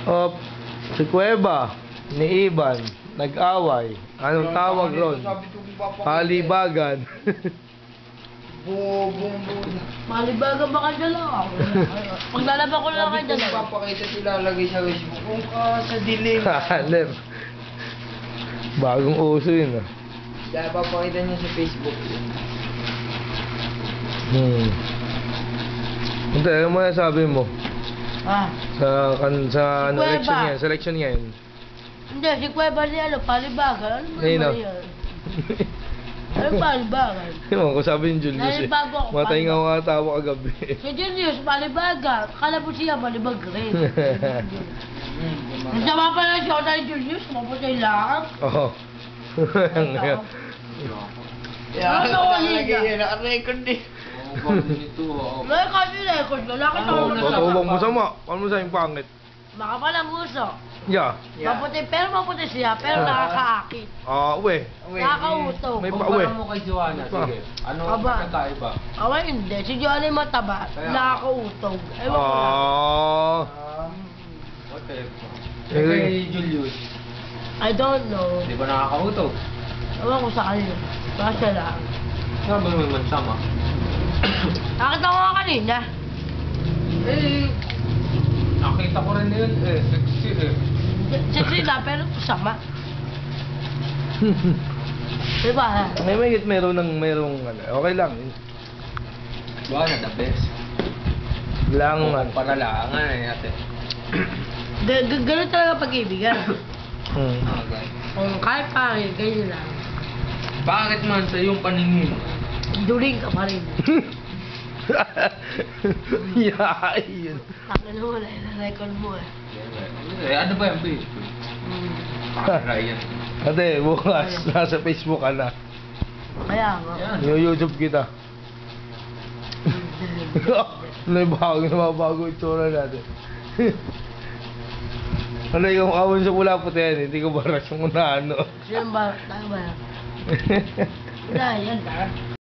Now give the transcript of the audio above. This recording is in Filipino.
O, si Cueva, ni Iban, nag-away. Anong tawag ron? Palibagan. Malibagan ba kayo dalawa? Maglalaba ko lang kayo dalawa. Papakita ilalagay sa Facebook. Kung ka sa dilim. Hanep. Bagong uso yun ah. Kaya papakita niya sa Facebook. Hindi, ano mo na sabi mo? Ah. Sa ano, Cueva. election ngayon? Sa election ngayon? Hindi, si Cueva niya, palibagan. Ano ba Ayun, naman oh. yan? Ano palibagan? Ewan ko, sabi ni Julius eh. Nalibago ako, Matay nga mga tawa kagabi. Si Julius, palibagan. Kala po siya, palibag rin. Masama pa lang siya ni Julius, maputay lang. Oo. Ngayon. Ano ko liga? Naka-record eh. May kasi record ko, lakit ako na sa Huwag mo sama. Paano mo sa yung pangit? Baka palang gusto. Yeah. Maputi, pero maputi siya, pero nakakaakit. We. Nakakautog. May Kumpara pa-uwi. mo kay Joanna, sige. Ano Aba. nagkaiba? Awa hindi, si Johnny mataba, Kaya- nakakautog. Ewan ko lang. What the heck? Eh, Kay Julius, I don't know. di ba nakakautog? Ewan ko sa kanila. Baka siya lang. Sabi mo yung mansama. Nakita ko nga kanina. Eh, nakita ko rin yun eh. Sexy eh. Sexy na, pero sama. Diba ha? merong ano. Okay lang. Joanna, the best. Lang man. Paralangan eh ate. Ganun talaga pag-ibigan. Okay. Kung kahit pangit, ganyan lang. Bakit man sa iyong paningin? Duling ka pa rin. Yeah, yun. Takin mo na, record mo eh. Eh, ano ba yung Facebook? Ryan. Ate, bukas, nasa Facebook ka na. Kaya nga. Yan. YouTube kita. Nabago yung tsura natin. Ano yung awon sa pula puti yan, hindi ko baras yung una ano. Sino ba? Tayo ba yan? Wala, yan ta.